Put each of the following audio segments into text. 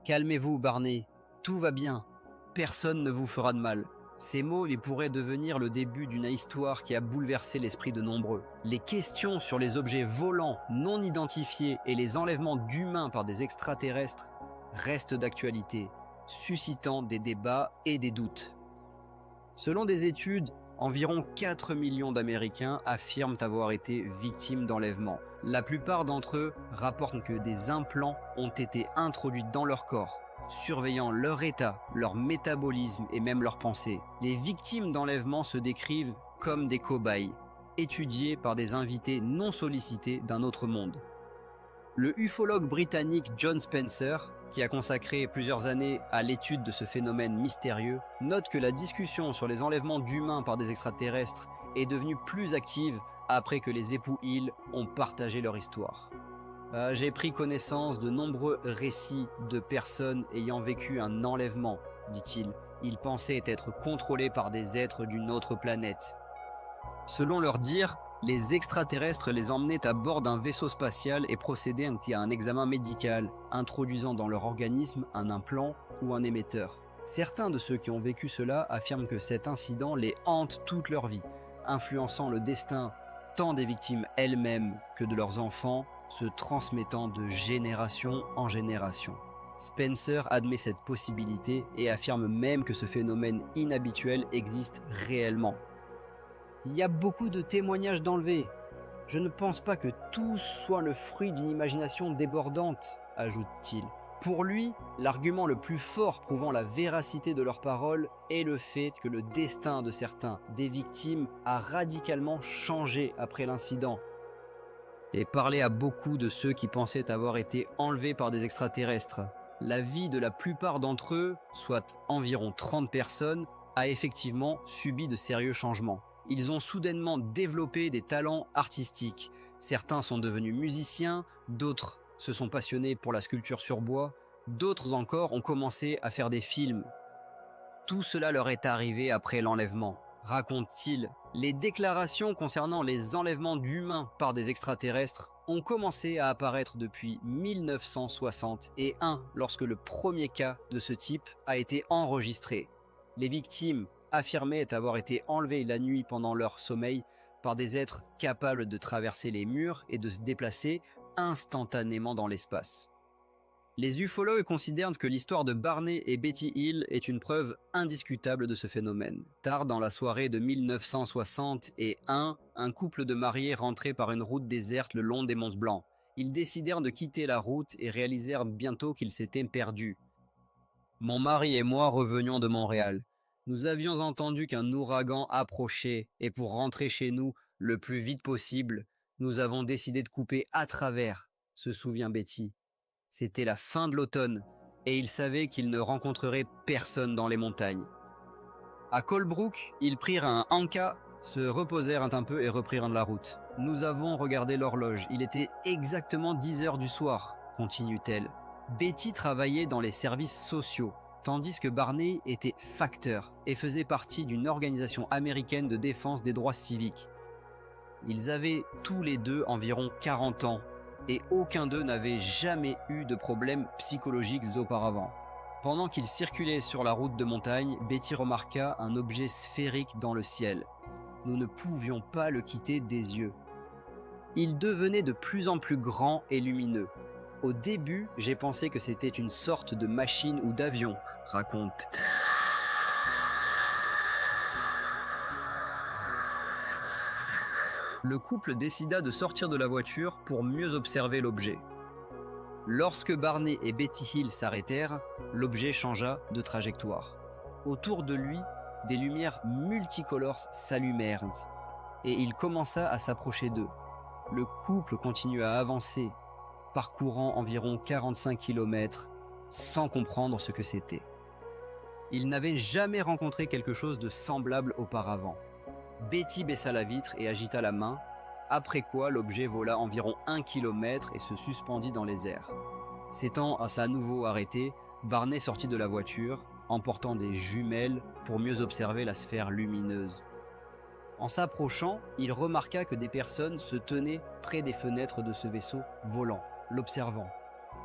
Calmez-vous, Barney. Tout va bien. Personne ne vous fera de mal. Ces mots lui pourraient devenir le début d'une histoire qui a bouleversé l'esprit de nombreux. Les questions sur les objets volants non identifiés et les enlèvements d'humains par des extraterrestres restent d'actualité, suscitant des débats et des doutes. Selon des études, environ 4 millions d'Américains affirment avoir été victimes d'enlèvements. La plupart d'entre eux rapportent que des implants ont été introduits dans leur corps, surveillant leur état, leur métabolisme et même leurs pensées. Les victimes d'enlèvement se décrivent comme des cobayes, étudiés par des invités non sollicités d'un autre monde. Le ufologue britannique John Spencer, qui a consacré plusieurs années à l'étude de ce phénomène mystérieux, note que la discussion sur les enlèvements d'humains par des extraterrestres est devenue plus active après que les époux Hill ont partagé leur histoire. J'ai pris connaissance de nombreux récits de personnes ayant vécu un enlèvement, dit-il. Ils pensaient être contrôlés par des êtres d'une autre planète. Selon leur dire, les extraterrestres les emmenaient à bord d'un vaisseau spatial et procédaient à un examen médical, introduisant dans leur organisme un implant ou un émetteur. Certains de ceux qui ont vécu cela affirment que cet incident les hante toute leur vie, influençant le destin tant des victimes elles-mêmes que de leurs enfants, se transmettant de génération en génération. Spencer admet cette possibilité et affirme même que ce phénomène inhabituel existe réellement. Il y a beaucoup de témoignages d'enlevés. Je ne pense pas que tout soit le fruit d'une imagination débordante, ajoute-t-il. Pour lui, l'argument le plus fort prouvant la véracité de leurs paroles est le fait que le destin de certains des victimes a radicalement changé après l'incident. J'ai parlé à beaucoup de ceux qui pensaient avoir été enlevés par des extraterrestres. La vie de la plupart d'entre eux, soit environ 30 personnes, a effectivement subi de sérieux changements. Ils ont soudainement développé des talents artistiques. Certains sont devenus musiciens, d'autres se sont passionnés pour la sculpture sur bois, d'autres encore ont commencé à faire des films. Tout cela leur est arrivé après l'enlèvement, raconte-t-il. Les déclarations concernant les enlèvements d'humains par des extraterrestres ont commencé à apparaître depuis 1961 lorsque le premier cas de ce type a été enregistré. Les victimes affirmaient avoir été enlevées la nuit pendant leur sommeil par des êtres capables de traverser les murs et de se déplacer instantanément dans l'espace. Les ufologues considèrent que l'histoire de Barney et Betty Hill est une preuve indiscutable de ce phénomène. Tard dans la soirée de 1961, un couple de mariés rentrait par une route déserte le long des Monts Blancs. Ils décidèrent de quitter la route et réalisèrent bientôt qu'ils s'étaient perdus. Mon mari et moi revenions de Montréal. Nous avions entendu qu'un ouragan approchait et pour rentrer chez nous le plus vite possible, nous avons décidé de couper à travers, se souvient Betty. C'était la fin de l'automne et ils savaient qu'ils ne rencontreraient personne dans les montagnes. À Colebrook, ils prirent un Anka, se reposèrent un peu et reprirent la route. Nous avons regardé l'horloge, il était exactement 10 heures du soir, continue-t-elle. Betty travaillait dans les services sociaux, tandis que Barney était facteur et faisait partie d'une organisation américaine de défense des droits civiques. Ils avaient tous les deux environ 40 ans et aucun d'eux n'avait jamais eu de problèmes psychologiques auparavant. Pendant qu'ils circulaient sur la route de montagne, Betty remarqua un objet sphérique dans le ciel. Nous ne pouvions pas le quitter des yeux. Il devenait de plus en plus grand et lumineux. Au début, j'ai pensé que c'était une sorte de machine ou d'avion, raconte. Le couple décida de sortir de la voiture pour mieux observer l'objet. Lorsque Barney et Betty Hill s'arrêtèrent, l'objet changea de trajectoire. Autour de lui, des lumières multicolores s'allumèrent et il commença à s'approcher d'eux. Le couple continua à avancer, parcourant environ 45 km sans comprendre ce que c'était. Ils n'avaient jamais rencontré quelque chose de semblable auparavant. Betty baissa la vitre et agita la main, après quoi l'objet vola environ 1 km et se suspendit dans les airs. S'étant à nouveau arrêté, Barney sortit de la voiture, emportant des jumelles pour mieux observer la sphère lumineuse. En s'approchant, il remarqua que des personnes se tenaient près des fenêtres de ce vaisseau volant, l'observant.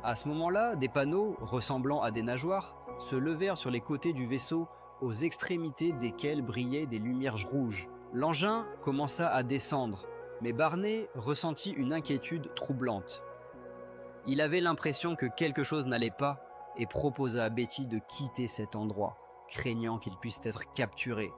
À ce moment-là, des panneaux, ressemblant à des nageoires, se levèrent sur les côtés du vaisseau, aux extrémités desquels brillaient des lumières rouges. L'engin commença à descendre, mais Barney ressentit une inquiétude troublante. Il avait l'impression que quelque chose n'allait pas et proposa à Betty de quitter cet endroit, craignant qu'il puisse être capturé.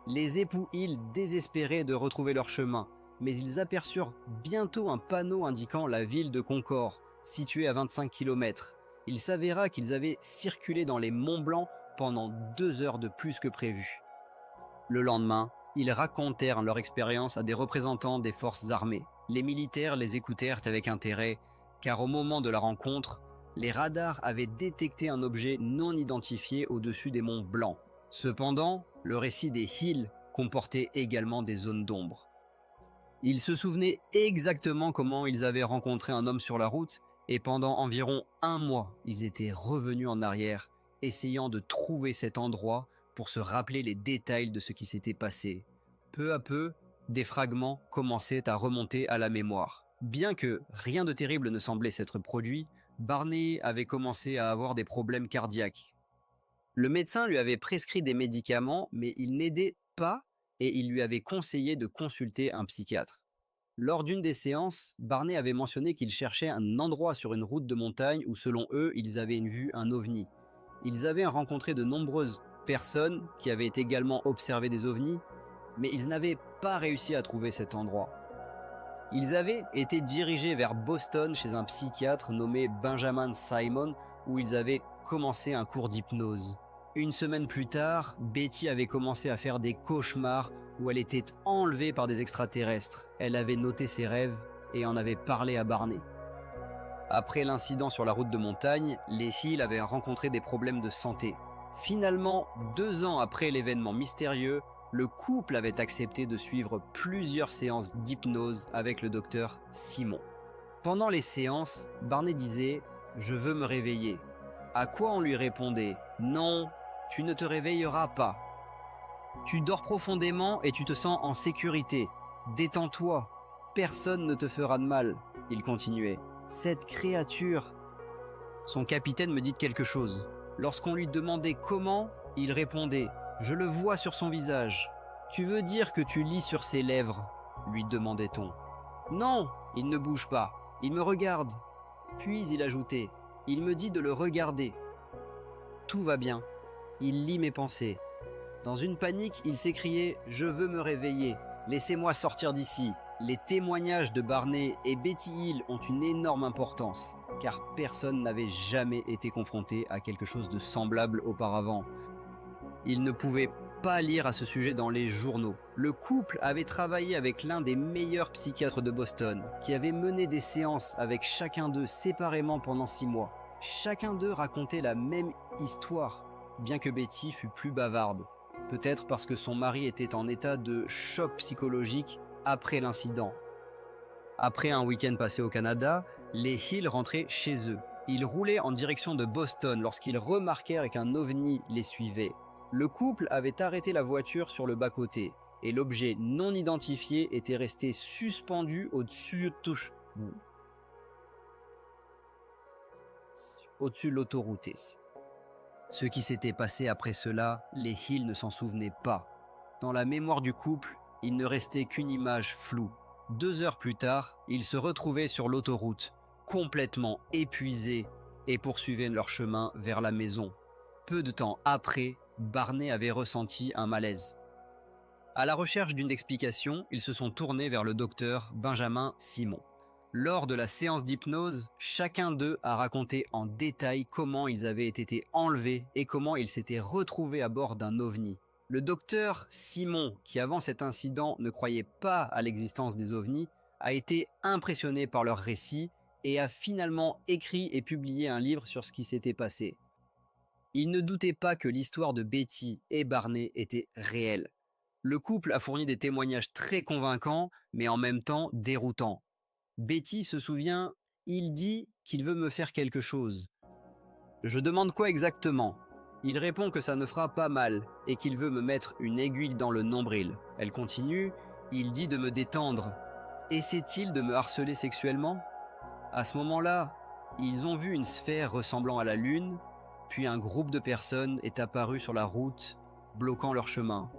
Les époux Hill désespéraient de retrouver leur chemin, mais ils aperçurent bientôt un panneau indiquant la ville de Concord, située à 25 km. Il s'avéra qu'ils avaient circulé dans les Monts Blancs pendant 2 heures de plus que prévu. Le lendemain, ils racontèrent leur expérience à des représentants des forces armées. Les militaires les écoutèrent avec intérêt, car au moment de la rencontre, les radars avaient détecté un objet non identifié au-dessus des Monts Blancs. Cependant, le récit des Hill comportait également des zones d'ombre. Ils se souvenaient exactement comment ils avaient rencontré un homme sur la route, et pendant environ 1 mois, ils étaient revenus en arrière, essayant de trouver cet endroit pour se rappeler les détails de ce qui s'était passé. Peu à peu, des fragments commençaient à remonter à la mémoire. Bien que rien de terrible ne semblait s'être produit, Barney avait commencé à avoir des problèmes cardiaques. Le médecin lui avait prescrit des médicaments, mais il n'aidait pas et il lui avait conseillé de consulter un psychiatre. Lors d'une des séances, Barney avait mentionné qu'il cherchait un endroit sur une route de montagne où, selon eux, ils avaient vu un ovni. Ils avaient rencontré de nombreuses personnes qui avaient également observé des ovnis, mais ils n'avaient pas réussi à trouver cet endroit. Ils avaient été dirigés vers Boston chez un psychiatre nommé Benjamin Simon, où ils avaient commencé un cours d'hypnose. Une semaine plus tard, Betty avait commencé à faire des cauchemars où elle était enlevée par des extraterrestres. Elle avait noté ses rêves et en avait parlé à Barney. Après l'incident sur la route de montagne, les Hill avaient rencontré des problèmes de santé. Finalement, 2 ans après l'événement mystérieux, le couple avait accepté de suivre plusieurs séances d'hypnose avec le docteur Simon. Pendant les séances, Barney disait « Je veux me réveiller ». À quoi on lui répondait « Non, tu ne te réveilleras pas. Tu dors profondément et tu te sens en sécurité. Détends-toi, personne ne te fera de mal ». Il continuait « Cette créature ». Son capitaine me dit quelque chose. Lorsqu'on lui demandait comment, il répondait « Je le vois sur son visage ». « Tu veux dire que tu lis sur ses lèvres ?» lui demandait-on. « Non, il ne bouge pas, il me regarde. » Puis il ajoutait « Il me dit de le regarder. » Tout va bien, il lit mes pensées. Dans une panique, il s'écriait « Je veux me réveiller, laissez-moi sortir d'ici ». Les témoignages de Barney et Betty Hill ont une énorme importance, car personne n'avait jamais été confronté à quelque chose de semblable auparavant. Ils ne pouvaient pas lire à ce sujet dans les journaux. Le couple avait travaillé avec l'un des meilleurs psychiatres de Boston, qui avait mené des séances avec chacun d'eux séparément pendant 6 mois. Chacun d'eux racontait la même histoire, bien que Betty fût plus bavarde. Peut-être parce que son mari était en état de choc psychologique après l'incident. Après un week-end passé au Canada, les Hill rentraient chez eux. Ils roulaient en direction de Boston lorsqu'ils remarquèrent qu'un ovni les suivait. Le couple avait arrêté la voiture sur le bas-côté et l'objet non identifié était resté suspendu au-dessus de l'autoroute. Ce qui s'était passé après cela, les Hill ne s'en souvenaient pas. Dans la mémoire du couple, il ne restait qu'une image floue. 2 heures plus tard, ils se retrouvaient sur l'autoroute, complètement épuisés, et poursuivaient leur chemin vers la maison. Peu de temps après, Barney avait ressenti un malaise. À la recherche d'une explication, ils se sont tournés vers le docteur Benjamin Simon. Lors de la séance d'hypnose, chacun d'eux a raconté en détail comment ils avaient été enlevés et comment ils s'étaient retrouvés à bord d'un ovni. Le docteur Simon, qui avant cet incident ne croyait pas à l'existence des ovnis, a été impressionné par leur récit et a finalement écrit et publié un livre sur ce qui s'était passé. Il ne doutait pas que l'histoire de Betty et Barney était réelle. Le couple a fourni des témoignages très convaincants, mais en même temps déroutants. Betty se souvient, il dit qu'il veut me faire quelque chose. Je demande quoi exactement ? Il répond que ça ne fera pas mal et qu'il veut me mettre une aiguille dans le nombril. Elle continue, il dit de me détendre. Essaie-t-il de me harceler sexuellement ? À ce moment-là, Ils ont vu une sphère ressemblant à la Lune, puis un groupe de personnes est apparu sur la route, bloquant leur chemin.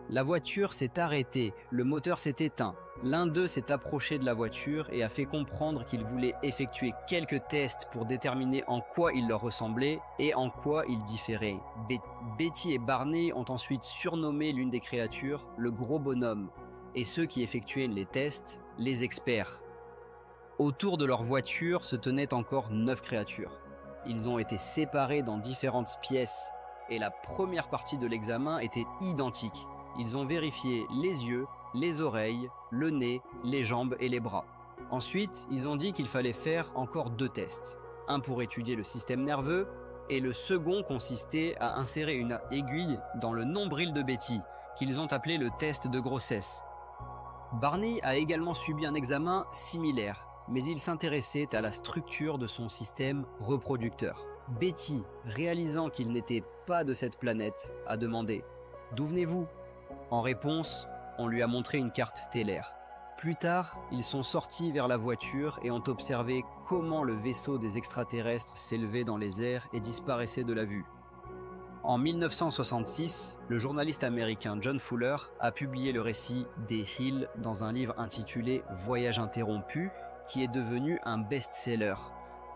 La voiture s'est arrêtée, le moteur s'est éteint. L'un d'eux s'est approché de la voiture et a fait comprendre qu'il voulait effectuer quelques tests pour déterminer en quoi il leur ressemblait et en quoi il différait. Betty et Barney ont ensuite surnommé l'une des créatures le gros bonhomme, et ceux qui effectuaient les tests, les experts. Autour de leur voiture se tenaient encore 9 créatures. Ils ont été séparés dans différentes pièces et la première partie de l'examen était identique. Ils ont vérifié les yeux, les oreilles, le nez, les jambes et les bras. Ensuite, ils ont dit qu'il fallait faire encore 2 tests. Un pour étudier le système nerveux et le second consistait à insérer une aiguille dans le nombril de Betty, qu'ils ont appelé le test de grossesse. Barney a également subi un examen similaire, mais il s'intéressait à la structure de son système reproducteur. Betty, réalisant qu'il n'était pas de cette planète, a demandé « D'où venez-vous » En réponse, on lui a montré une carte stellaire. Plus tard, ils sont sortis vers la voiture et ont observé comment le vaisseau des extraterrestres s'élevait dans les airs et disparaissait de la vue. En 1966, le journaliste américain John Fuller a publié le récit des Hill dans un livre intitulé « Voyage interrompu » qui est devenu un best-seller.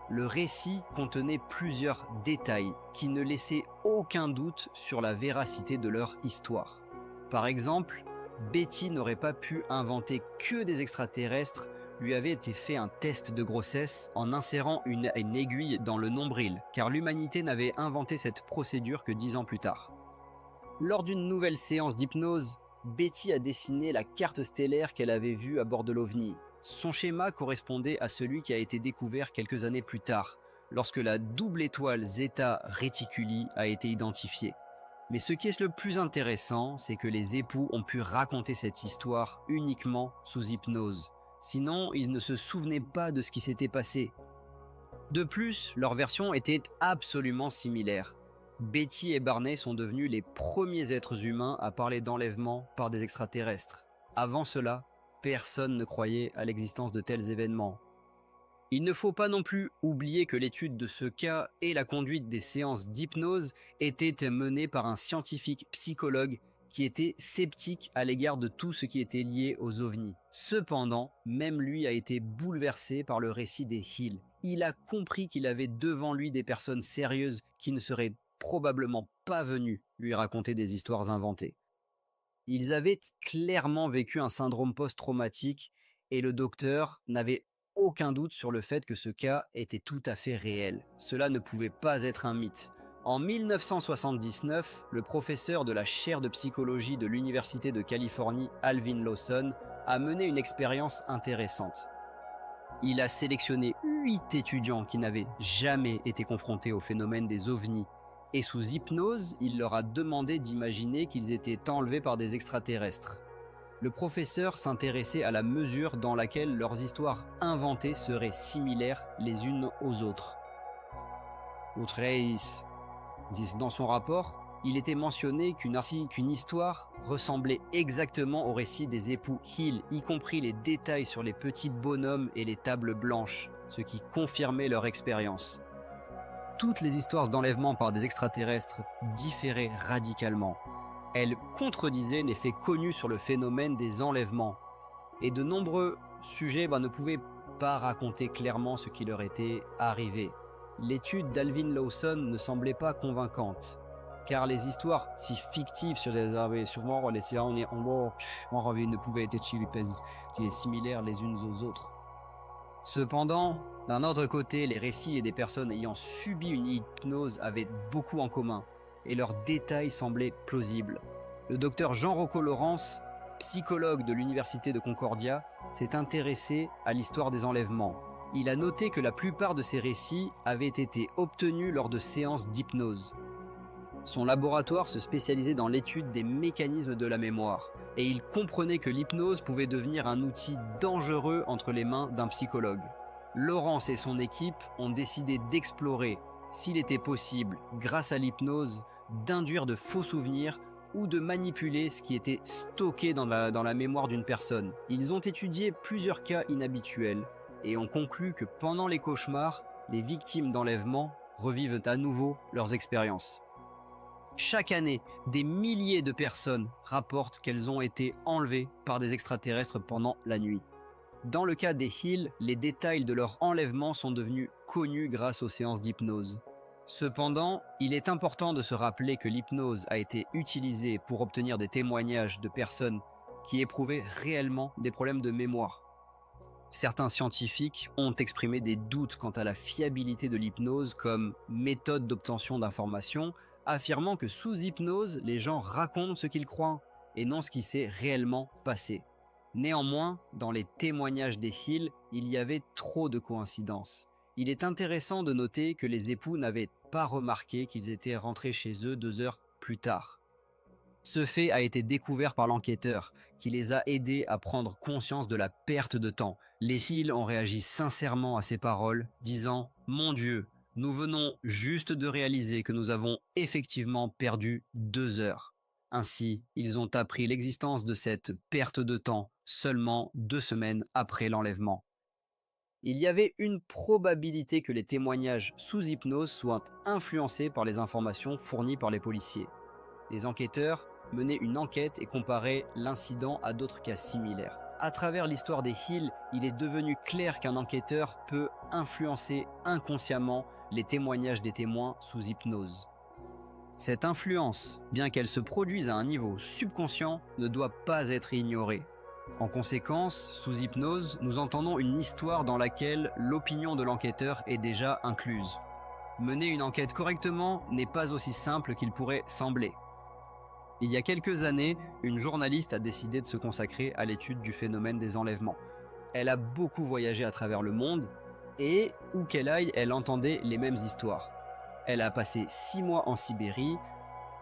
Le récit contenait plusieurs détails qui ne laissaient aucun doute sur la véracité de leur histoire. Par exemple, Betty n'aurait pas pu inventer que des extraterrestres, lui avait été fait un test de grossesse en insérant une aiguille dans le nombril, car l'humanité n'avait inventé cette procédure que 10 ans plus tard. Lors d'une nouvelle séance d'hypnose, Betty a dessiné la carte stellaire qu'elle avait vue à bord de l'OVNI. Son schéma correspondait à celui qui a été découvert quelques années plus tard, lorsque la double étoile Zeta Reticuli a été identifiée. Mais ce qui est le plus intéressant, c'est que les époux ont pu raconter cette histoire uniquement sous hypnose. Sinon, ils ne se souvenaient pas de ce qui s'était passé. De plus, leur version était absolument similaire. Betty et Barney sont devenus les premiers êtres humains à parler d'enlèvement par des extraterrestres. Avant cela, personne ne croyait à l'existence de tels événements. Il ne faut pas non plus oublier que l'étude de ce cas et la conduite des séances d'hypnose étaient menées par un scientifique psychologue qui était sceptique à l'égard de tout ce qui était lié aux ovnis. Cependant, même lui a été bouleversé par le récit des Hill. Il a compris qu'il avait devant lui des personnes sérieuses qui ne seraient probablement pas venues lui raconter des histoires inventées. Ils avaient clairement vécu un syndrome post-traumatique et le docteur n'avait aucun doute sur le fait que ce cas était tout à fait réel. Cela ne pouvait pas être un mythe. En 1979, le professeur de la chaire de psychologie de l'Université de Californie, Alvin Lawson, a mené une expérience intéressante. Il a sélectionné 8 étudiants qui n'avaient jamais été confrontés au phénomène des ovnis, et sous hypnose, il leur a demandé d'imaginer qu'ils étaient enlevés par des extraterrestres. Le professeur s'intéressait à la mesure dans laquelle leurs histoires inventées seraient similaires les unes aux autres. Dans son rapport, il était mentionné qu'une histoire ressemblait exactement au récit des époux Hill, y compris les détails sur les petits bonhommes et les tables blanches, ce qui confirmait leur expérience. Toutes les histoires d'enlèvement par des extraterrestres différaient radicalement. Elles contredisaient les faits connus sur le phénomène des enlèvements. Et de nombreux sujets ne pouvaient pas raconter clairement ce qui leur était arrivé. L'étude d'Alvin Lawson ne semblait pas convaincante, car les histoires fictives sur les ne pouvaient être similaires les unes aux autres. Cependant, d'un autre côté, les récits et des personnes ayant subi une hypnose avaient beaucoup en commun, et leurs détails semblaient plausibles. Le docteur Jean-Rocco Laurence, psychologue de l'Université de Concordia, s'est intéressé à l'histoire des enlèvements. Il a noté que la plupart de ces récits avaient été obtenus lors de séances d'hypnose. Son laboratoire se spécialisait dans l'étude des mécanismes de la mémoire, et il comprenait que l'hypnose pouvait devenir un outil dangereux entre les mains d'un psychologue. Laurence et son équipe ont décidé d'explorer, s'il était possible, grâce à l'hypnose, d'induire de faux souvenirs ou de manipuler ce qui était stocké dans la mémoire d'une personne. Ils ont étudié plusieurs cas inhabituels, et on conclut que pendant les cauchemars, les victimes d'enlèvement revivent à nouveau leurs expériences. Chaque année, des milliers de personnes rapportent qu'elles ont été enlevées par des extraterrestres pendant la nuit. Dans le cas des Hill, les détails de leur enlèvement sont devenus connus grâce aux séances d'hypnose. Cependant, il est important de se rappeler que l'hypnose a été utilisée pour obtenir des témoignages de personnes qui éprouvaient réellement des problèmes de mémoire. Certains scientifiques ont exprimé des doutes quant à la fiabilité de l'hypnose comme méthode d'obtention d'informations, affirmant que sous hypnose, les gens racontent ce qu'ils croient et non ce qui s'est réellement passé. Néanmoins, dans les témoignages des Hill, il y avait trop de coïncidences. Il est intéressant de noter que les époux n'avaient pas remarqué qu'ils étaient rentrés chez eux 2 heures plus tard. Ce fait a été découvert par l'enquêteur, qui les a aidés à prendre conscience de la perte de temps. Les Hill ont réagi sincèrement à ces paroles, disant « Mon Dieu, nous venons juste de réaliser que nous avons effectivement perdu 2 heures. » Ainsi, ils ont appris l'existence de cette perte de temps seulement 2 semaines après l'enlèvement. Il y avait une probabilité que les témoignages sous hypnose soient influencés par les informations fournies par les policiers. Les enquêteurs menaient une enquête et comparaient l'incident à d'autres cas similaires. À travers l'histoire des Hill, il est devenu clair qu'un enquêteur peut influencer inconsciemment les témoignages des témoins sous hypnose. Cette influence, bien qu'elle se produise à un niveau subconscient, ne doit pas être ignorée. En conséquence, sous hypnose, nous entendons une histoire dans laquelle l'opinion de l'enquêteur est déjà incluse. Mener une enquête correctement n'est pas aussi simple qu'il pourrait sembler. Il y a quelques années, une journaliste a décidé de se consacrer à l'étude du phénomène des enlèvements. Elle a beaucoup voyagé à travers le monde et, où qu'elle aille, elle entendait les mêmes histoires. Elle a passé 6 mois en Sibérie,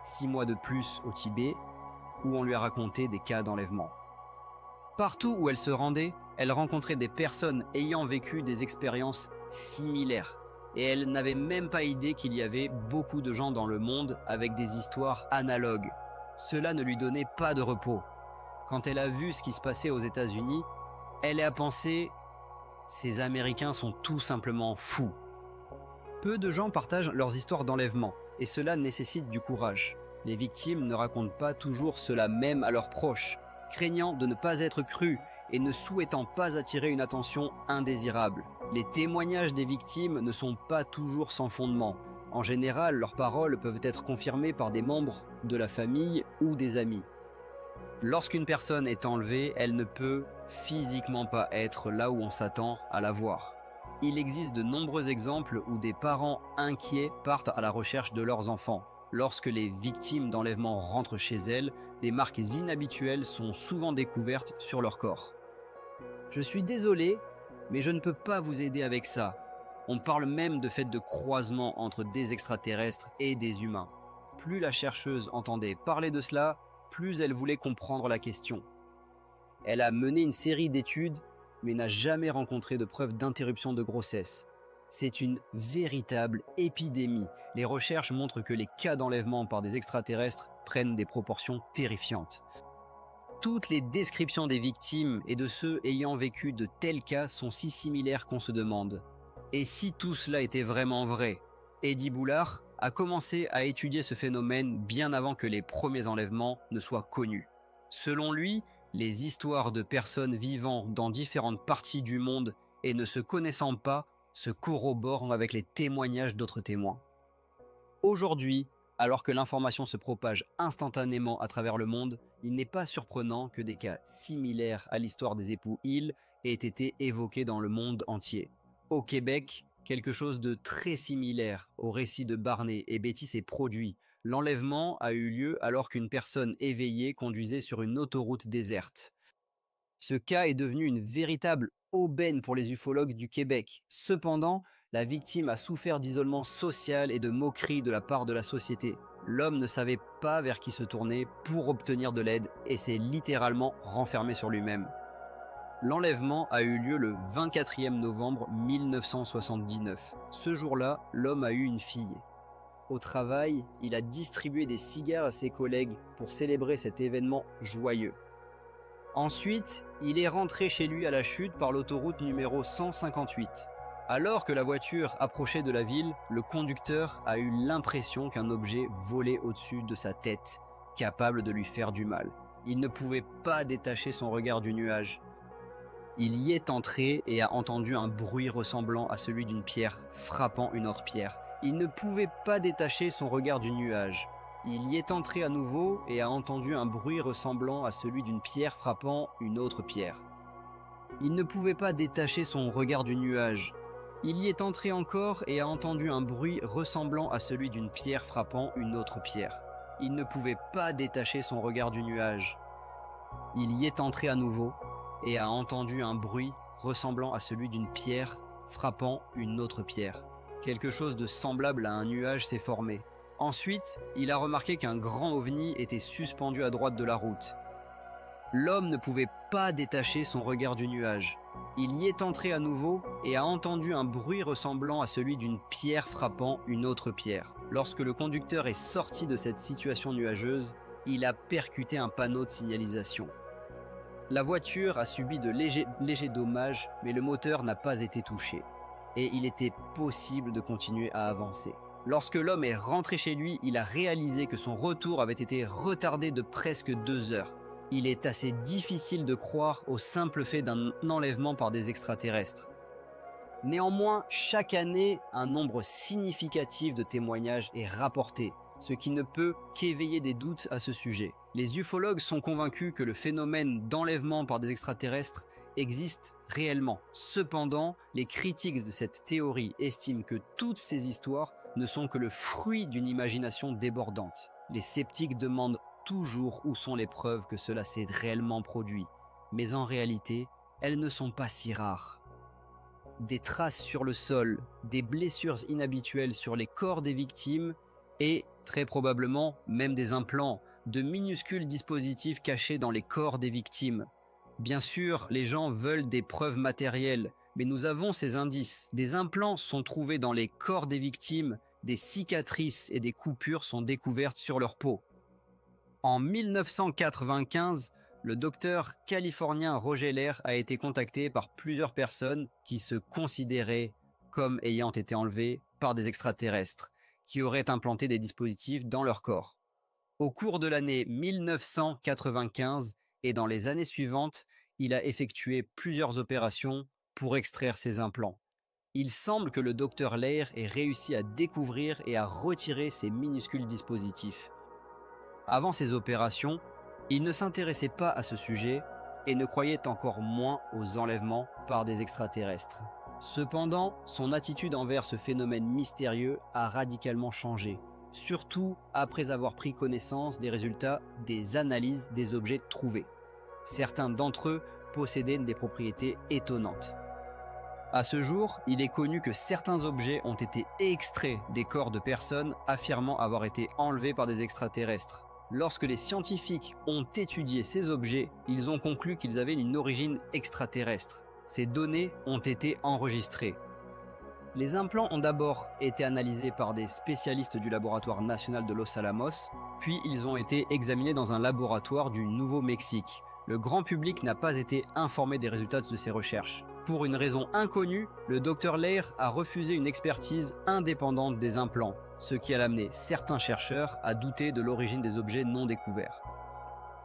6 mois de plus au Tibet, où on lui a raconté des cas d'enlèvement. Partout où elle se rendait, elle rencontrait des personnes ayant vécu des expériences similaires. Et elle n'avait même pas idée qu'il y avait beaucoup de gens dans le monde avec des histoires analogues. Cela ne lui donnait pas de repos. Quand elle a vu ce qui se passait aux États-Unis, elle a pensé « Ces Américains sont tout simplement fous ». Peu de gens partagent leurs histoires d'enlèvement, et cela nécessite du courage. Les victimes ne racontent pas toujours cela même à leurs proches, craignant de ne pas être crus et ne souhaitant pas attirer une attention indésirable. Les témoignages des victimes ne sont pas toujours sans fondement. En général, leurs paroles peuvent être confirmées par des membres de la famille ou des amis. Lorsqu'une personne est enlevée, elle ne peut physiquement pas être là où on s'attend à la voir. Il existe de nombreux exemples où des parents inquiets partent à la recherche de leurs enfants. Lorsque les victimes d'enlèvement rentrent chez elles, des marques inhabituelles sont souvent découvertes sur leur corps. Je suis désolé, mais je ne peux pas vous aider avec ça. On parle même de fait de croisement entre des extraterrestres et des humains. Plus la chercheuse entendait parler de cela, plus elle voulait comprendre la question. Elle a mené une série d'études, mais n'a jamais rencontré de preuves d'interruption de grossesse. C'est une véritable épidémie. Les recherches montrent que les cas d'enlèvement par des extraterrestres prennent des proportions terrifiantes. Toutes les descriptions des victimes et de ceux ayant vécu de tels cas sont si similaires qu'on se demande. Et si tout cela était vraiment vrai? Eddie Boulard a commencé à étudier ce phénomène bien avant que les premiers enlèvements ne soient connus. Selon lui, les histoires de personnes vivant dans différentes parties du monde et ne se connaissant pas se corroborent avec les témoignages d'autres témoins. Aujourd'hui, alors que l'information se propage instantanément à travers le monde, il n'est pas surprenant que des cas similaires à l'histoire des époux Hill aient été évoqués dans le monde entier. Au Québec, quelque chose de très similaire au récit de Barney et Betty s'est produit. L'enlèvement a eu lieu alors qu'une personne éveillée conduisait sur une autoroute déserte. Ce cas est devenu une véritable aubaine pour les ufologues du Québec. Cependant, la victime a souffert d'isolement social et de moqueries de la part de la société. L'homme ne savait pas vers qui se tourner pour obtenir de l'aide et s'est littéralement renfermé sur lui-même. L'enlèvement a eu lieu le 24e novembre 1979. Ce jour-là, l'homme a eu une fille. Au travail, il a distribué des cigares à ses collègues pour célébrer cet événement joyeux. Ensuite, il est rentré chez lui à la chute par l'autoroute numéro 158. Alors que la voiture approchait de la ville, le conducteur a eu l'impression qu'un objet volait au-dessus de sa tête, capable de lui faire du mal. Il ne pouvait pas détacher son regard du nuage. Il y est entré et a entendu un bruit ressemblant à celui d'une pierre frappant une autre pierre. Il ne pouvait pas détacher son regard du nuage. Il y est entré à nouveau et a entendu un bruit ressemblant à celui d'une pierre frappant une autre pierre. Il ne pouvait pas détacher son regard du nuage. Il y est entré encore et a entendu un bruit ressemblant à celui d'une pierre frappant une autre pierre. Il ne pouvait pas détacher son regard du nuage. Il y est entré à nouveau et a entendu un bruit ressemblant à celui d'une pierre frappant une autre pierre. Quelque chose de semblable à un nuage s'est formé. Ensuite, il a remarqué qu'un grand ovni était suspendu à droite de la route. L'homme ne pouvait pas détacher son regard du nuage. Il y est entré à nouveau et a entendu un bruit ressemblant à celui d'une pierre frappant une autre pierre. Lorsque le conducteur est sorti de cette situation nuageuse, il a percuté un panneau de signalisation. La voiture a subi de légers dommages, mais le moteur n'a pas été touché. Et il était possible de continuer à avancer. Lorsque l'homme est rentré chez lui, il a réalisé que son retour avait été retardé de presque 2 heures. Il est assez difficile de croire au simple fait d'un enlèvement par des extraterrestres. Néanmoins, chaque année, un nombre significatif de témoignages est rapporté, ce qui ne peut qu'éveiller des doutes à ce sujet. Les ufologues sont convaincus que le phénomène d'enlèvement par des extraterrestres existe réellement. Cependant, les critiques de cette théorie estiment que toutes ces histoires ne sont que le fruit d'une imagination débordante. Les sceptiques demandent toujours où sont les preuves que cela s'est réellement produit, mais en réalité, elles ne sont pas si rares. Des traces sur le sol, des blessures inhabituelles sur les corps des victimes et, très probablement, même des implants, de minuscules dispositifs cachés dans les corps des victimes. Bien sûr, les gens veulent des preuves matérielles, mais nous avons ces indices. Des implants sont trouvés dans les corps des victimes, des cicatrices et des coupures sont découvertes sur leur peau. En 1995, le docteur californien Roger Leir a été contacté par plusieurs personnes qui se considéraient comme ayant été enlevées par des extraterrestres, qui auraient implanté des dispositifs dans leur corps. Au cours de l'année 1995 et dans les années suivantes, il a effectué plusieurs opérations pour extraire ces implants. Il semble que le docteur Leir ait réussi à découvrir et à retirer ces minuscules dispositifs. Avant ces opérations, il ne s'intéressait pas à ce sujet et ne croyait encore moins aux enlèvements par des extraterrestres. Cependant, son attitude envers ce phénomène mystérieux a radicalement changé, surtout après avoir pris connaissance des résultats des analyses des objets trouvés. Certains d'entre eux possédaient des propriétés étonnantes. À ce jour, il est connu que certains objets ont été extraits des corps de personnes affirmant avoir été enlevés par des extraterrestres. Lorsque les scientifiques ont étudié ces objets, ils ont conclu qu'ils avaient une origine extraterrestre. Ces données ont été enregistrées. Les implants ont d'abord été analysés par des spécialistes du laboratoire national de Los Alamos, puis ils ont été examinés dans un laboratoire du Nouveau-Mexique. Le grand public n'a pas été informé des résultats de ces recherches. Pour une raison inconnue, le Dr Leir a refusé une expertise indépendante des implants, ce qui a amené certains chercheurs à douter de l'origine des objets non découverts.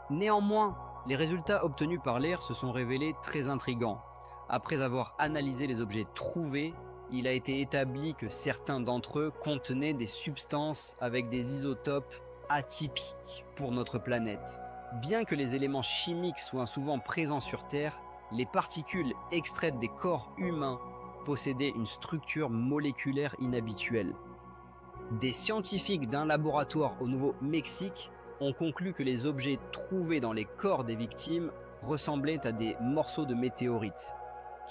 Néanmoins, les résultats obtenus par Leir se sont révélés très intrigants. Après avoir analysé les objets trouvés, il a été établi que certains d'entre eux contenaient des substances avec des isotopes atypiques pour notre planète. Bien que les éléments chimiques soient souvent présents sur Terre, les particules extraites des corps humains possédaient une structure moléculaire inhabituelle. Des scientifiques d'un laboratoire au Nouveau-Mexique ont conclu que les objets trouvés dans les corps des victimes ressemblaient à des morceaux de météorites,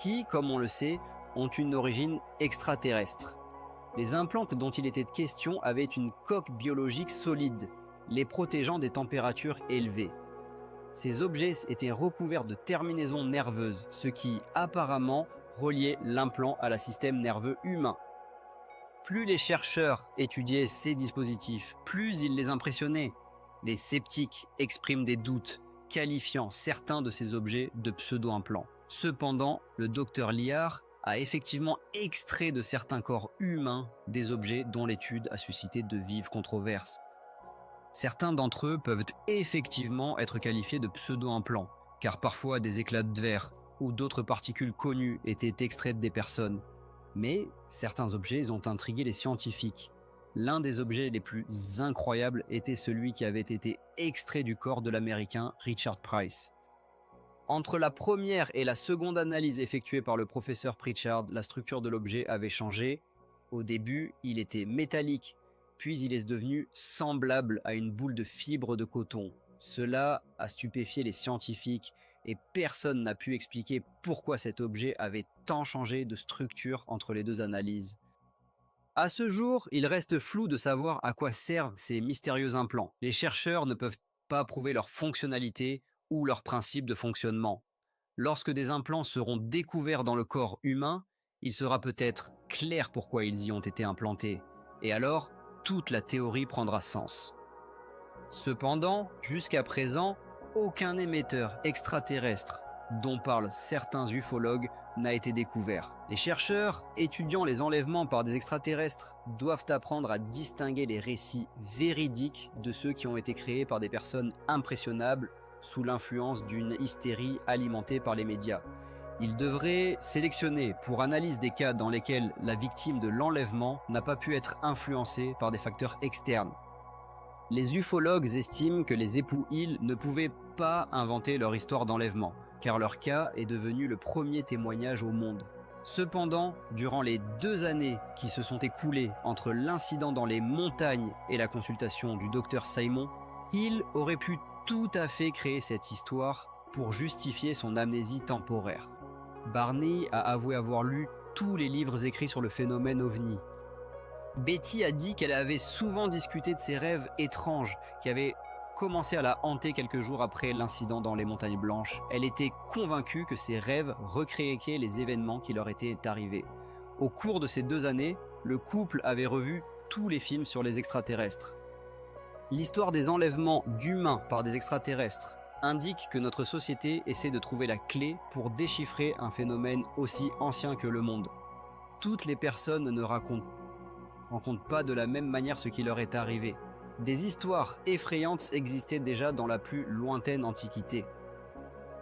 qui, comme on le sait, ont une origine extraterrestre. Les implants dont il était question avaient une coque biologique solide, les protégeant des températures élevées. Ces objets étaient recouverts de terminaisons nerveuses, ce qui, apparemment, reliait l'implant à la système nerveux humain. Plus les chercheurs étudiaient ces dispositifs, plus ils les impressionnaient. Les sceptiques expriment des doutes, qualifiant certains de ces objets de pseudo-implants. Cependant, le docteur Liard a effectivement extrait de certains corps humains des objets dont l'étude a suscité de vives controverses. Certains d'entre eux peuvent effectivement être qualifiés de pseudo-implants, car parfois des éclats de verre ou d'autres particules connues étaient extraites des personnes. Mais certains objets ont intrigué les scientifiques. L'un des objets les plus incroyables était celui qui avait été extrait du corps de l'Américain Richard Price. Entre la première et la seconde analyse effectuée par le professeur Pritchard, la structure de l'objet avait changé. Au début, il était métallique, puis il est devenu semblable à une boule de fibres de coton. Cela a stupéfié les scientifiques et personne n'a pu expliquer pourquoi cet objet avait tant changé de structure entre les deux analyses. À ce jour, il reste flou de savoir à quoi servent ces mystérieux implants. Les chercheurs ne peuvent pas prouver leur fonctionnalité ou leur principe de fonctionnement. Lorsque des implants seront découverts dans le corps humain, il sera peut-être clair pourquoi ils y ont été implantés. Et alors, toute la théorie prendra sens. Cependant, jusqu'à présent, aucun émetteur extraterrestre, dont parlent certains ufologues, n'a été découvert. Les chercheurs, étudiant les enlèvements par des extraterrestres, doivent apprendre à distinguer les récits véridiques de ceux qui ont été créés par des personnes impressionnables sous l'influence d'une hystérie alimentée par les médias. Ils devraient sélectionner pour analyse des cas dans lesquels la victime de l'enlèvement n'a pas pu être influencée par des facteurs externes. Les ufologues estiment que les époux Hill ne pouvaient pas inventer leur histoire d'enlèvement, car leur cas est devenu le premier témoignage au monde. Cependant, durant les 2 années qui se sont écoulées entre l'incident dans les montagnes et la consultation du docteur Simon, Hill aurait pu tout à fait créer cette histoire pour justifier son amnésie temporaire. Barney a avoué avoir lu tous les livres écrits sur le phénomène OVNI. Betty a dit qu'elle avait souvent discuté de ses rêves étranges qui avaient commencé à la hanter quelques jours après l'incident dans les montagnes blanches. Elle était convaincue que ces rêves recréaient les événements qui leur étaient arrivés. Au cours de ces 2 années, le couple avait revu tous les films sur les extraterrestres. L'histoire des enlèvements d'humains par des extraterrestres indique que notre société essaie de trouver la clé pour déchiffrer un phénomène aussi ancien que le monde. Toutes les personnes ne rencontrent pas de la même manière ce qui leur est arrivé. Des histoires effrayantes existaient déjà dans la plus lointaine antiquité.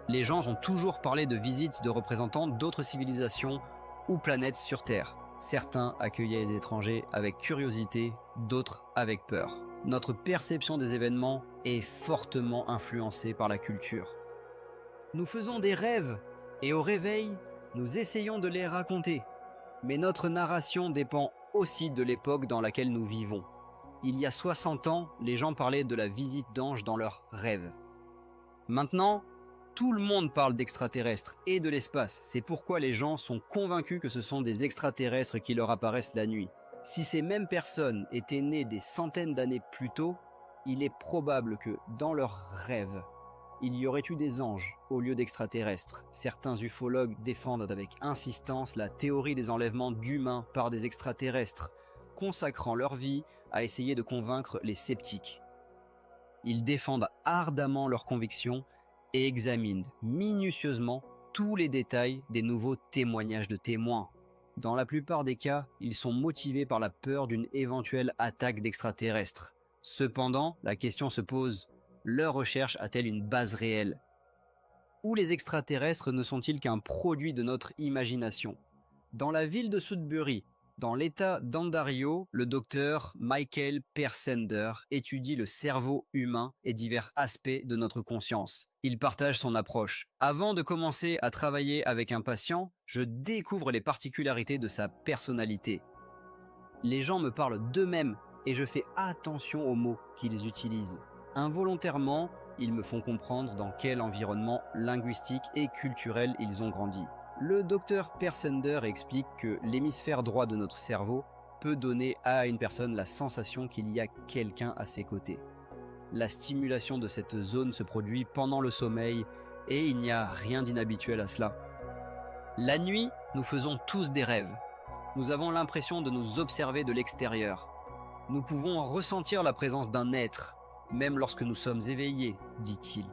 Les gens ont toujours parlé de visites de représentants d'autres civilisations ou planètes sur Terre. Certains accueillaient les étrangers avec curiosité, d'autres avec peur. Notre perception des événements est fortement influencée par la culture. Nous faisons des rêves et au réveil, nous essayons de les raconter. Mais notre narration dépend aussi de l'époque dans laquelle nous vivons. Il y a 60 ans, les gens parlaient de la visite d'anges dans leurs rêves. Maintenant, tout le monde parle d'extraterrestres et de l'espace. C'est pourquoi les gens sont convaincus que ce sont des extraterrestres qui leur apparaissent la nuit. Si ces mêmes personnes étaient nées des centaines d'années plus tôt, il est probable que, dans leurs rêves, il y aurait eu des anges au lieu d'extraterrestres. Certains ufologues défendent avec insistance la théorie des enlèvements d'humains par des extraterrestres, consacrant leur vie à essayer de convaincre les sceptiques. Ils défendent ardemment leurs convictions et examinent minutieusement tous les détails des nouveaux témoignages de témoins. Dans la plupart des cas, ils sont motivés par la peur d'une éventuelle attaque d'extraterrestres. Cependant, la question se pose, leur recherche a-t-elle une base réelle? Ou les extraterrestres ne sont-ils qu'un produit de notre imagination? Dans la ville de Sudbury, dans l'état d'Ontario, le docteur Michael Persender étudie le cerveau humain et divers aspects de notre conscience. Il partage son approche. Avant de commencer à travailler avec un patient, je découvre les particularités de sa personnalité. Les gens me parlent d'eux-mêmes et je fais attention aux mots qu'ils utilisent. Involontairement, ils me font comprendre dans quel environnement linguistique et culturel ils ont grandi. Le docteur Persender explique que l'hémisphère droit de notre cerveau peut donner à une personne la sensation qu'il y a quelqu'un à ses côtés. La stimulation de cette zone se produit pendant le sommeil et il n'y a rien d'inhabituel à cela. La nuit, nous faisons tous des rêves. Nous avons l'impression de nous observer de l'extérieur. Nous pouvons ressentir la présence d'un être, même lorsque nous sommes éveillés, dit-il.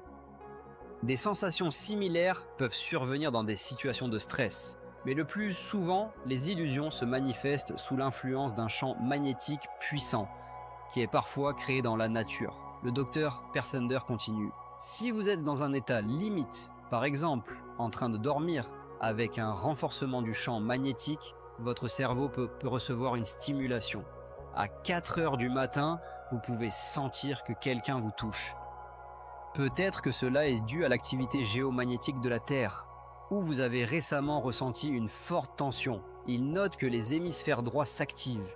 Des sensations similaires peuvent survenir dans des situations de stress, mais le plus souvent, les illusions se manifestent sous l'influence d'un champ magnétique puissant, qui est parfois créé dans la nature. Le docteur Persender continue. Si vous êtes dans un état limite, par exemple en train de dormir, avec un renforcement du champ magnétique, votre cerveau peut recevoir une stimulation. À 4 heures du matin, vous pouvez sentir que quelqu'un vous touche. Peut-être que cela est dû à l'activité géomagnétique de la Terre, où vous avez récemment ressenti une forte tension. Il note que les hémisphères droits s'activent,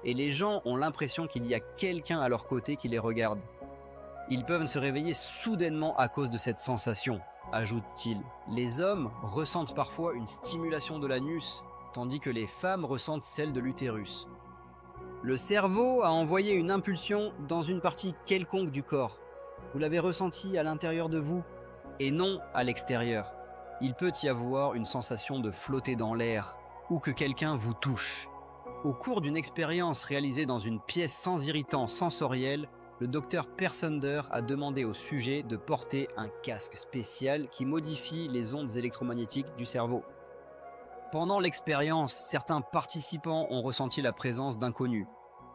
et les gens ont l'impression qu'il y a quelqu'un à leur côté qui les regarde. Ils peuvent se réveiller soudainement à cause de cette sensation, ajoute-t-il. Les hommes ressentent parfois une stimulation de l'anus, tandis que les femmes ressentent celle de l'utérus. Le cerveau a envoyé une impulsion dans une partie quelconque du corps. Vous l'avez ressenti à l'intérieur de vous, et non à l'extérieur. Il peut y avoir une sensation de flotter dans l'air, ou que quelqu'un vous touche. Au cours d'une expérience réalisée dans une pièce sans irritant sensoriel, le docteur Persender a demandé au sujet de porter un casque spécial qui modifie les ondes électromagnétiques du cerveau. Pendant l'expérience, certains participants ont ressenti la présence d'inconnus,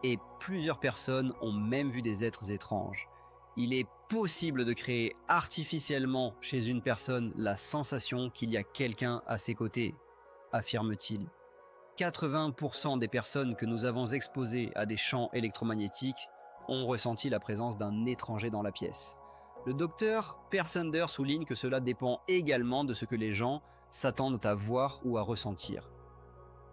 et plusieurs personnes ont même vu des êtres étranges. Il est possible de créer artificiellement chez une personne la sensation qu'il y a quelqu'un à ses côtés, affirme-t-il. 80% des personnes que nous avons exposées à des champs électromagnétiques ont ressenti la présence d'un étranger dans la pièce. Le docteur Persender souligne que cela dépend également de ce que les gens s'attendent à voir ou à ressentir.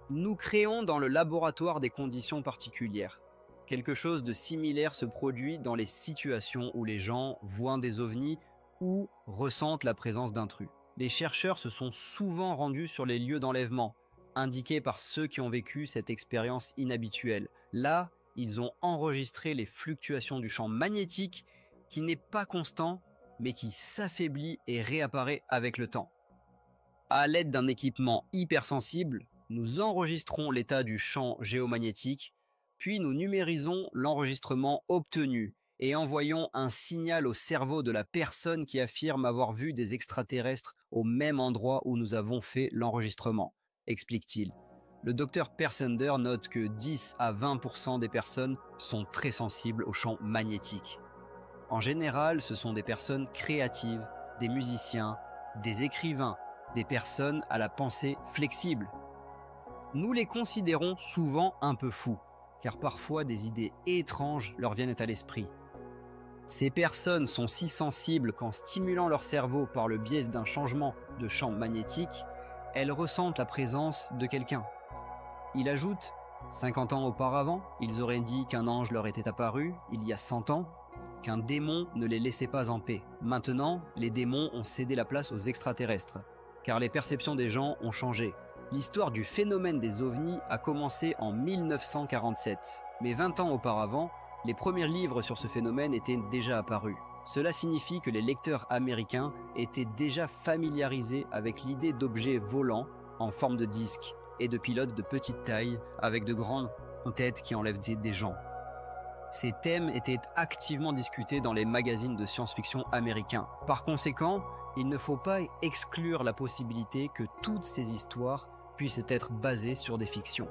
Nous créons dans le laboratoire des conditions particulières. Quelque chose de similaire se produit dans les situations où les gens voient des ovnis ou ressentent la présence d'intrus. Les chercheurs se sont souvent rendus sur les lieux d'enlèvement, indiqués par ceux qui ont vécu cette expérience inhabituelle. Là, ils ont enregistré les fluctuations du champ magnétique qui n'est pas constant, mais qui s'affaiblit et réapparaît avec le temps. À l'aide d'un équipement hypersensible, nous enregistrons l'état du champ géomagnétique, puis nous numérisons l'enregistrement obtenu et envoyons un signal au cerveau de la personne qui affirme avoir vu des extraterrestres au même endroit où nous avons fait l'enregistrement, explique-t-il. Le docteur Persender note que 10 à 20% des personnes sont très sensibles au champ magnétique. En général, ce sont des personnes créatives, des musiciens, des écrivains, des personnes à la pensée flexible. Nous les considérons souvent un peu fous, car parfois des idées étranges leur viennent à l'esprit. Ces personnes sont si sensibles qu'en stimulant leur cerveau par le biais d'un changement de champ magnétique, elles ressentent la présence de quelqu'un. Il ajoute, 50 ans auparavant, ils auraient dit qu'un ange leur était apparu, il y a 100 ans, qu'un démon ne les laissait pas en paix. Maintenant, les démons ont cédé la place aux extraterrestres, car les perceptions des gens ont changé. L'histoire du phénomène des ovnis a commencé en 1947, mais 20 ans auparavant, les premiers livres sur ce phénomène étaient déjà apparus. Cela signifie que les lecteurs américains étaient déjà familiarisés avec l'idée d'objets volants en forme de disque et de pilotes de petite taille avec de grandes têtes qui enlèvent des gens. Ces thèmes étaient activement discutés dans les magazines de science-fiction américains. Par conséquent, il ne faut pas exclure la possibilité que toutes ces histoires puissent être basées sur des fictions.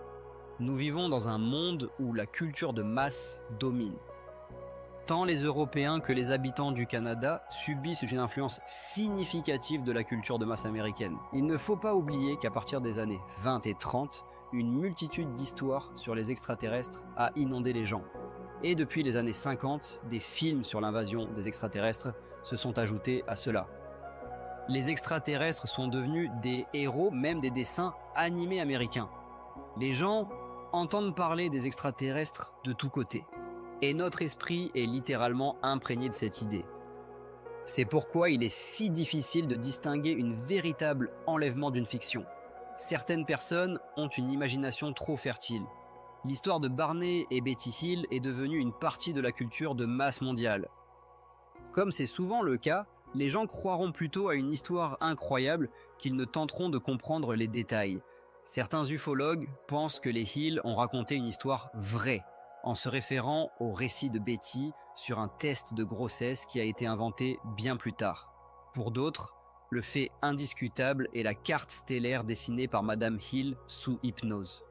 Nous vivons dans un monde où la culture de masse domine. Tant les Européens que les habitants du Canada subissent une influence significative de la culture de masse américaine. Il ne faut pas oublier qu'à partir des années 20 et 30, une multitude d'histoires sur les extraterrestres a inondé les gens. Et depuis les années 50, des films sur l'invasion des extraterrestres se sont ajoutés à cela. Les extraterrestres sont devenus des héros, même des dessins animés américains. Les gens entendent parler des extraterrestres de tous côtés. Et notre esprit est littéralement imprégné de cette idée. C'est pourquoi il est si difficile de distinguer une véritable enlèvement d'une fiction. Certaines personnes ont une imagination trop fertile. L'histoire de Barney et Betty Hill est devenue une partie de la culture de masse mondiale. Comme c'est souvent le cas, les gens croiront plutôt à une histoire incroyable qu'ils ne tenteront de comprendre les détails. Certains ufologues pensent que les Hill ont raconté une histoire vraie, en se référant au récit de Betty sur un test de grossesse qui a été inventé bien plus tard. Pour d'autres, le fait indiscutable est la carte stellaire dessinée par Madame Hill sous hypnose.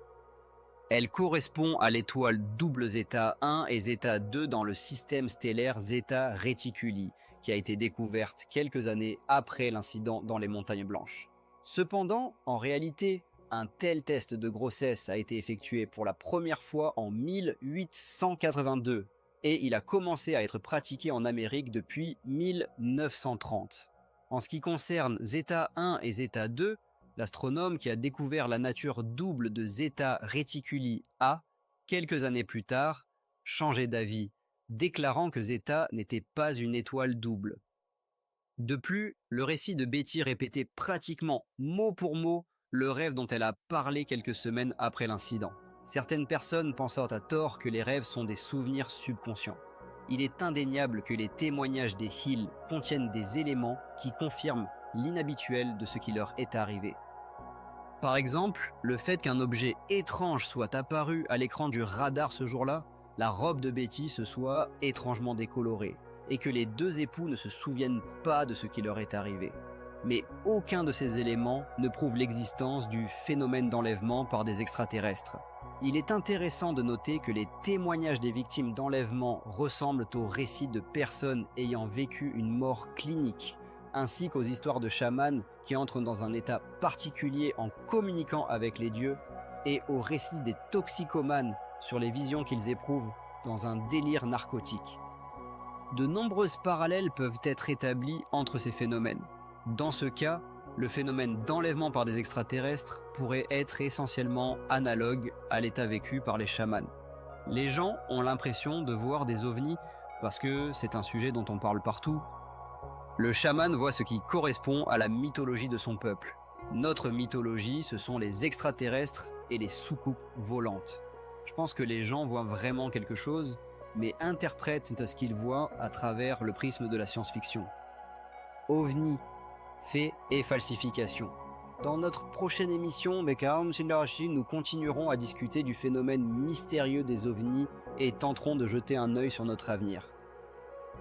Elle correspond à l'étoile double Zeta 1 et Zeta 2 dans le système stellaire Zeta Reticuli, qui a été découverte quelques années après l'incident dans les Montagnes Blanches. Cependant, en réalité, un tel test de grossesse a été effectué pour la première fois en 1882 et il a commencé à être pratiqué en Amérique depuis 1930. En ce qui concerne Zeta 1 et Zeta 2, l'astronome qui a découvert la nature double de Zeta Reticuli a, quelques années plus tard, changé d'avis, déclarant que Zeta n'était pas une étoile double. De plus, le récit de Betty répétait pratiquement mot pour mot le rêve dont elle a parlé quelques semaines après l'incident. Certaines personnes pensant à tort que les rêves sont des souvenirs subconscients. Il est indéniable que les témoignages des Hill contiennent des éléments qui confirment l'inhabituel de ce qui leur est arrivé. Par exemple, le fait qu'un objet étrange soit apparu à l'écran du radar ce jour-là, la robe de Betty se soit étrangement décolorée, et que les deux époux ne se souviennent pas de ce qui leur est arrivé. Mais aucun de ces éléments ne prouve l'existence du phénomène d'enlèvement par des extraterrestres. Il est intéressant de noter que les témoignages des victimes d'enlèvement ressemblent aux récits de personnes ayant vécu une mort clinique, ainsi qu'aux histoires de chamans qui entrent dans un état particulier en communiquant avec les dieux, et aux récits des toxicomanes sur les visions qu'ils éprouvent dans un délire narcotique. De nombreuses parallèles peuvent être établis entre ces phénomènes. Dans ce cas, le phénomène d'enlèvement par des extraterrestres pourrait être essentiellement analogue à l'état vécu par les chamans. Les gens ont l'impression de voir des ovnis parce que c'est un sujet dont on parle partout. Le chaman voit ce qui correspond à la mythologie de son peuple. Notre mythologie, ce sont les extraterrestres et les soucoupes volantes. Je pense que les gens voient vraiment quelque chose, mais interprètent ce qu'ils voient à travers le prisme de la science-fiction. OVNI, faits et falsifications. Dans notre prochaine émission, Mekaram Shindarashi, nous continuerons à discuter du phénomène mystérieux des ovnis et tenterons de jeter un œil sur notre avenir.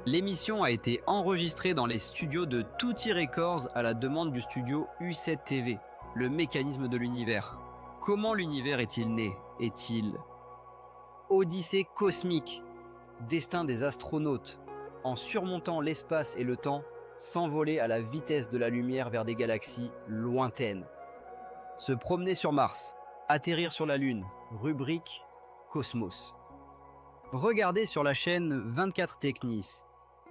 L'émission a été enregistrée dans les studios de Tutti Records à la demande du studio U7 TV, le mécanisme de l'univers. Comment l'univers est-il né? Est-il Odyssée cosmique, destin des astronautes, en surmontant l'espace et le temps, s'envoler à la vitesse de la lumière vers des galaxies lointaines. Se promener sur Mars, atterrir sur la Lune, rubrique Cosmos. Regardez sur la chaîne 24 Technis.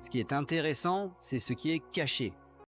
Ce qui est intéressant, c'est ce qui est caché.